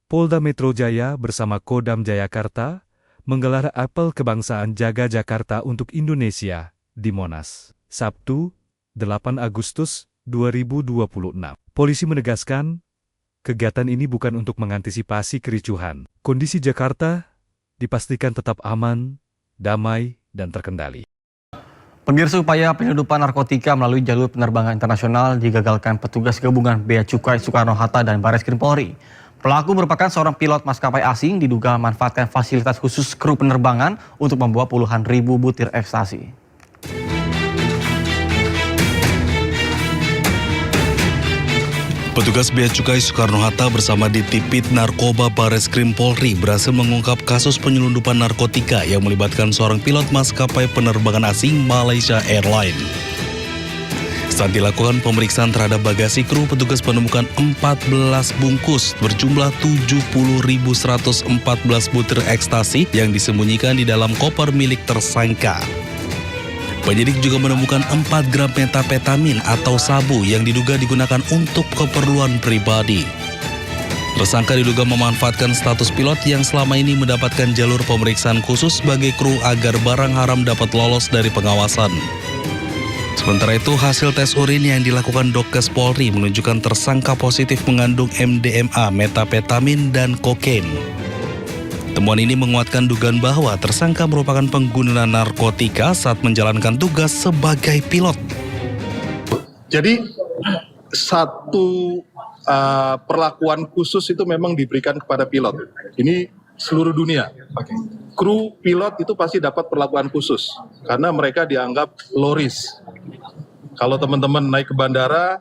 Polda Metro Jaya bersama Kodam Jayakarta menggelar apel kebangsaan Jaga Jakarta untuk Indonesia di Monas, Sabtu, 8 Agustus 2026. Polisi menegaskan, kegiatan ini bukan untuk mengantisipasi kericuhan. Kondisi Jakarta dipastikan tetap aman, damai, dan terkendali. Pemirsa, upaya penyelundupan narkotika melalui jalur penerbangan internasional digagalkan petugas gabungan Bea Cukai Soekarno-Hatta dan Barreskrim Polri. Pelaku merupakan seorang pilot maskapai asing diduga memanfaatkan fasilitas khusus kru penerbangan untuk membawa puluhan ribu butir ekstasi. Petugas Bea Cukai Soekarno-Hatta bersama Ditipit Narkoba Barreskrim Polri berhasil mengungkap kasus penyelundupan narkotika yang melibatkan seorang pilot maskapai penerbangan asing Malaysia Airlines. Saat dilakukan pemeriksaan terhadap bagasi kru, petugas menemukan 14 bungkus berjumlah 70.114 butir ekstasi yang disembunyikan di dalam koper milik tersangka. Penyidik juga menemukan 4 gram metapetamin atau sabu yang diduga digunakan untuk keperluan pribadi. Tersangka diduga memanfaatkan status pilot yang selama ini mendapatkan jalur pemeriksaan khusus sebagai kru agar barang haram dapat lolos dari pengawasan. Sementara itu, hasil tes urin yang dilakukan Dokes Polri menunjukkan tersangka positif mengandung MDMA, metapetamin, dan kokain. Temuan ini menguatkan dugaan bahwa tersangka merupakan pengguna narkotika saat menjalankan tugas sebagai pilot. Jadi satu perlakuan khusus itu memang diberikan kepada pilot. Ini seluruh dunia. Kru pilot itu pasti dapat perlakuan khusus karena mereka dianggap low risk. Kalau teman-teman naik ke bandara,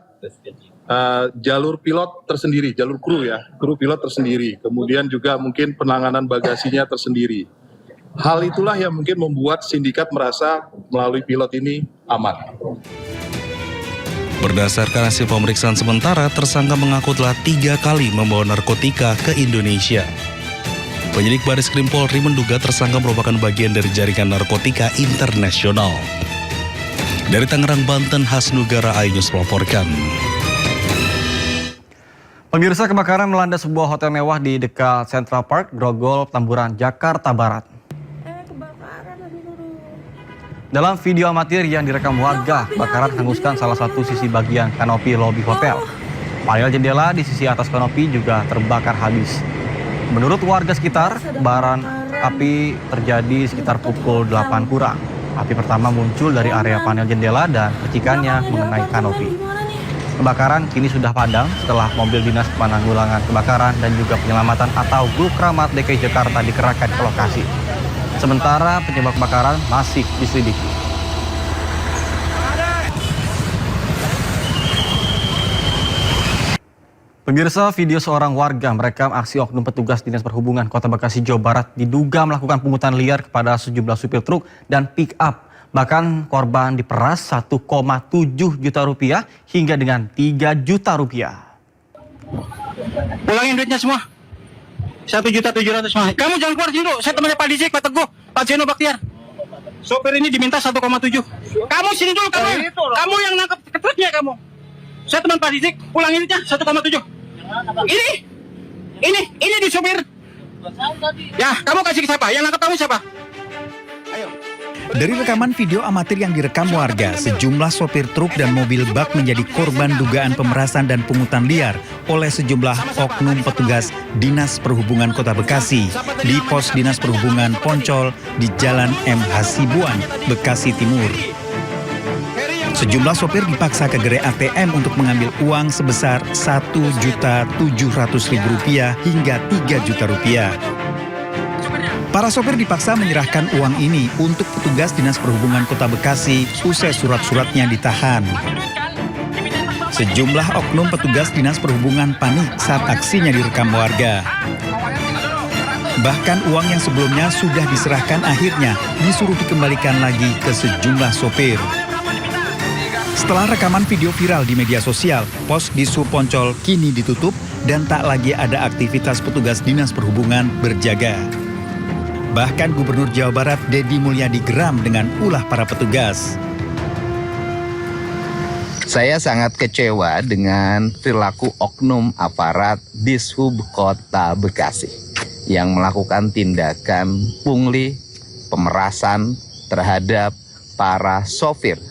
jalur pilot tersendiri, jalur kru pilot tersendiri. Kemudian juga mungkin penanganan bagasinya tersendiri. Hal itulah yang mungkin membuat sindikat merasa melalui pilot ini aman. Berdasarkan hasil pemeriksaan sementara, tersangka mengaku telah 3 kali membawa narkotika ke Indonesia. Penyidik Barreskrim Polri menduga tersangka merupakan bagian dari jaringan narkotika internasional. Dari Tangerang, Banten, Hasnugara Ainus melaporkan. Pemirsa, kebakaran melanda sebuah hotel mewah di dekat Central Park, Grogol, Tamburan, Jakarta Barat. Dalam video amatir yang direkam warga, kebakaran hanguskan salah satu sisi bagian kanopi lobi hotel. Panel jendela di sisi atas kanopi juga terbakar habis. Menurut warga sekitar, kobaran api terjadi sekitar pukul 8 kurang. Api pertama muncul dari area panel jendela dan percikannya mengenai kanopi. Kebakaran kini sudah padam setelah mobil dinas penanggulangan kebakaran dan juga penyelamatan atau Glukramat DKI Jakarta dikerahkan ke lokasi. Sementara penyebab kebakaran masih diselidiki. Pemirsa, video seorang warga merekam aksi oknum petugas Dinas Perhubungan Kota Bekasi, Jawa Barat diduga melakukan pungutan liar kepada sejumlah supir truk dan pick-up. Bahkan korban diperas 1,7 juta rupiah hingga dengan 3 juta rupiah. Pulangin duitnya semua. 1.700.000 semua. Kamu jangan keluar sini dulu. Saya temannya Pak Dizik, Pak Teguh, Pak Zeno Baktiar. Sopir ini diminta 1,7. Kamu sini dulu, kamu yang nangkep truknya kamu. Saya teman Pak Dizik, pulangin duitnya 1,7. Ini di sopir. Ya, kamu kasih ke siapa? Yang nangkep kamu siapa? Ayo. Dari rekaman video amatir yang direkam warga, sejumlah sopir truk dan mobil bak menjadi korban dugaan pemerasan dan pungutan liar oleh sejumlah oknum petugas Dinas Perhubungan Kota Bekasi di Pos Dinas Perhubungan Poncol di Jalan M. Hasibuan, Bekasi Timur. Sejumlah sopir dipaksa ke gerai ATM untuk mengambil uang sebesar Rp1.700.000 hingga Rp3 juta. Para sopir dipaksa menyerahkan uang ini untuk petugas Dinas Perhubungan Kota Bekasi usai surat-suratnya ditahan. Sejumlah oknum petugas Dinas Perhubungan panik saat aksinya direkam warga. Bahkan uang yang sebelumnya sudah diserahkan akhirnya disuruh dikembalikan lagi ke sejumlah sopir. Setelah rekaman video viral di media sosial, pos di Sub Poncol kini ditutup dan tak lagi ada aktivitas petugas Dinas Perhubungan berjaga. Bahkan Gubernur Jawa Barat Deddy Mulyadi geram dengan ulah para petugas. Saya sangat kecewa dengan perilaku oknum aparat Dishub Kota Bekasi yang melakukan tindakan pungli, pemerasan terhadap para sopir.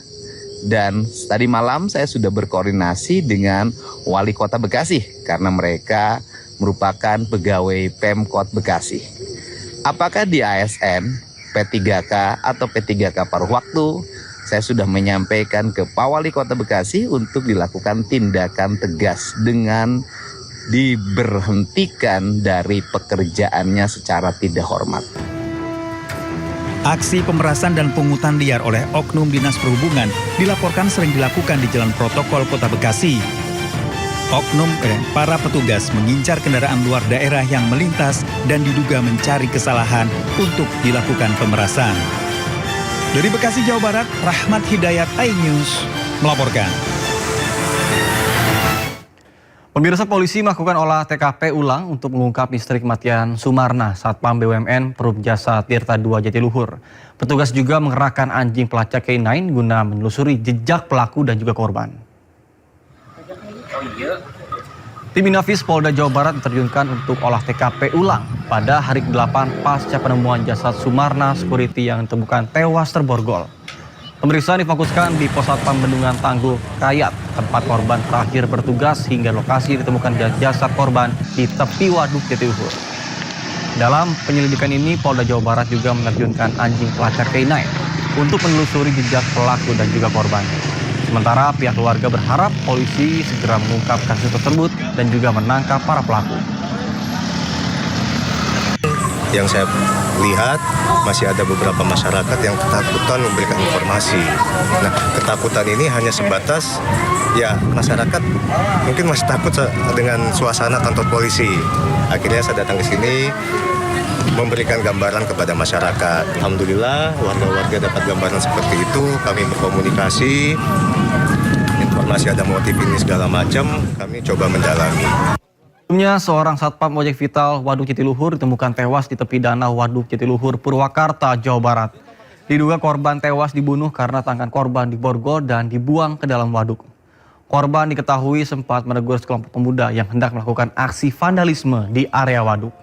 Dan tadi malam saya sudah berkoordinasi dengan Wali Kota Bekasi karena mereka merupakan pegawai Pemkot Bekasi. Apakah di ASN, P3K atau P3K paruh waktu, saya sudah menyampaikan ke Pak Wali Kota Bekasi untuk dilakukan tindakan tegas dengan diberhentikan dari pekerjaannya secara tidak hormat. Aksi pemerasan dan pungutan liar oleh oknum Dinas Perhubungan dilaporkan sering dilakukan di Jalan Protokol Kota Bekasi. Oknum dan para petugas mengincar kendaraan luar daerah yang melintas dan diduga mencari kesalahan untuk dilakukan pemerasan. Dari Bekasi, Jawa Barat, Rahmat Hidayat, iNews melaporkan. Pemirsa, polisi melakukan olah TKP ulang untuk mengungkap misteri kematian Sumarna, Satpam BUMN Perum Jasa Tirta II Jatiluhur. Petugas juga mengerahkan anjing pelacak K9 guna menelusuri jejak pelaku dan juga korban. Tim Inafis Polda Jawa Barat diterjunkan untuk olah TKP ulang pada hari ke-8 pasca penemuan jasad Sumarna Security yang ditemukan tewas terborgol. Pemeriksaan difokuskan di Pos Satpam Bendungan Tangguh Kayat, tempat korban terakhir bertugas hingga lokasi ditemukan jasad korban di tepi waduk Jatiluhur. Dalam penyelidikan ini, Polda Jawa Barat juga menerjunkan anjing pelacak K9 untuk menelusuri jejak pelaku dan juga korban. Sementara pihak keluarga berharap polisi segera mengungkap kasus tersebut dan juga menangkap para pelaku. Yang saya lihat masih ada beberapa masyarakat yang ketakutan memberikan informasi. Nah, ketakutan ini hanya sebatas ya masyarakat mungkin masih takut dengan suasana kantor polisi. Akhirnya saya datang ke sini memberikan gambaran kepada masyarakat. Alhamdulillah warga-warga dapat gambaran seperti itu. Kami berkomunikasi, informasi ada motif ini segala macam, kami coba mendalami. Sebelumnya, seorang satpam ojek vital Waduk Jatiluhur ditemukan tewas di tepi danau Waduk Jatiluhur, Purwakarta, Jawa Barat. Diduga korban tewas dibunuh karena tangan korban diborgol dan dibuang ke dalam waduk. Korban diketahui sempat menegur sekelompok pemuda yang hendak melakukan aksi vandalisme di area waduk.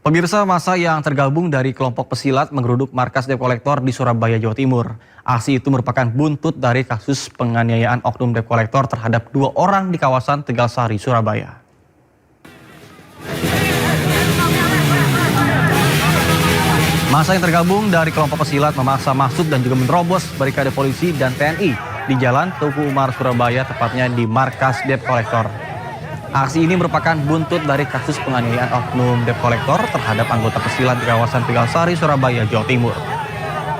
Pemirsa, massa yang tergabung dari kelompok pesilat menggeruduk markas Debt Collector di Surabaya, Jawa Timur. Aksi itu merupakan buntut dari kasus penganiayaan oknum Debt Collector terhadap 2 orang di kawasan Tegalsari, Surabaya. Massa yang tergabung dari kelompok pesilat memaksa masuk dan juga menerobos barikade polisi dan TNI di Jalan Tuku Umar, Surabaya, tepatnya di markas Debt Collector. Aksi ini merupakan buntut dari kasus penganiayaan oknum Debt Collector terhadap anggota pesilat di kawasan Tegalsari, Surabaya, Jawa Timur.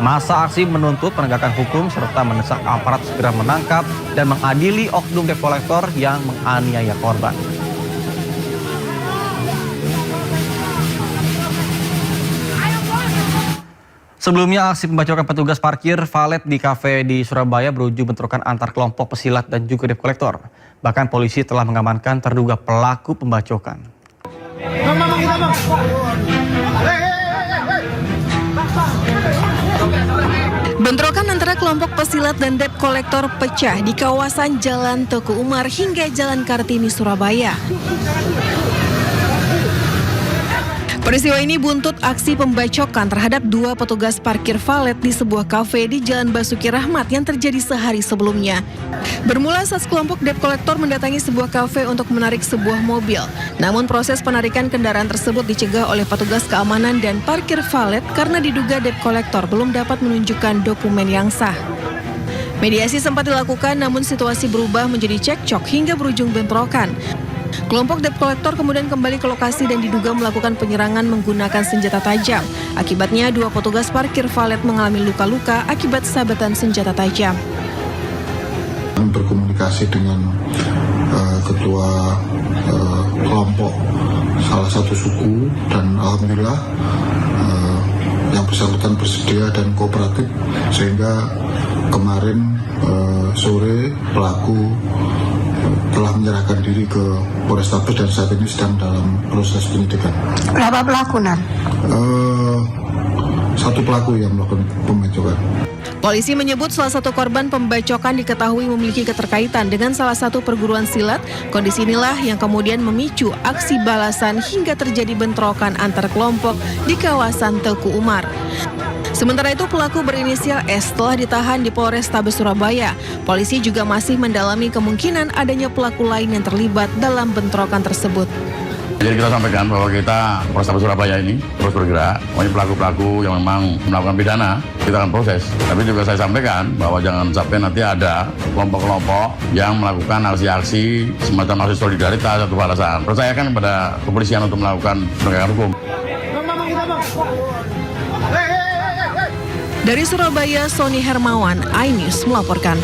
Massa aksi menuntut penegakan hukum serta mendesak aparat segera menangkap dan mengadili oknum Debt Collector yang menganiaya korban. Sebelumnya, aksi pembacokan petugas parkir valet di kafe di Surabaya berujung bentrokan antar kelompok pesilat dan juga Debt Collector. Bahkan polisi telah mengamankan terduga pelaku pembacokan. Bentrokan antara kelompok pesilat dan Debt Collector pecah di kawasan Jalan Tuku Umar hingga Jalan Kartini, Surabaya. Peristiwa ini buntut aksi pembacokan terhadap 2 petugas parkir valet di sebuah kafe di Jalan Basuki Rahmat yang terjadi sehari sebelumnya. Bermula saat kelompok Debt Collector mendatangi sebuah kafe untuk menarik sebuah mobil. Namun proses penarikan kendaraan tersebut dicegah oleh petugas keamanan dan parkir valet karena diduga Debt Collector belum dapat menunjukkan dokumen yang sah. Mediasi sempat dilakukan namun situasi berubah menjadi cekcok hingga berujung bentrokan. Kelompok Debt Collector kemudian kembali ke lokasi dan diduga melakukan penyerangan menggunakan senjata tajam. Akibatnya 2 petugas parkir valet mengalami luka-luka akibat sabetan senjata tajam. Berkomunikasi dengan ketua kelompok salah satu suku dan alhamdulillah yang bersangkutan bersedia dan kooperatif sehingga kemarin sore pelaku telah menyerahkan diri ke Polrestabes dan saat ini sedang dalam proses penyidikan. Berapa pelaku, Nan? satu pelaku yang melakukan pembacokan. Polisi menyebut salah satu korban pembacokan diketahui memiliki keterkaitan dengan salah satu perguruan silat. Kondisi inilah yang kemudian memicu aksi balasan hingga terjadi bentrokan antar kelompok di kawasan Teguh Umar. Sementara itu pelaku berinisial S telah ditahan di Polrestabes Surabaya. Polisi juga masih mendalami kemungkinan adanya pelaku lain yang terlibat dalam bentrokan tersebut. Jadi kita sampaikan bahwa kita Polrestabes Surabaya ini terus bergerak. Pelaku-pelaku yang memang melakukan pidana kita akan proses. Tapi juga saya sampaikan bahwa jangan sampai nanti ada kelompok-kelompok yang melakukan aksi-aksi semacam aksi solidaritas atau balasan. Percayakan kepada kepolisian untuk melakukan penegakan hukum. Dari Surabaya, Sony Hermawan, iNews melaporkan.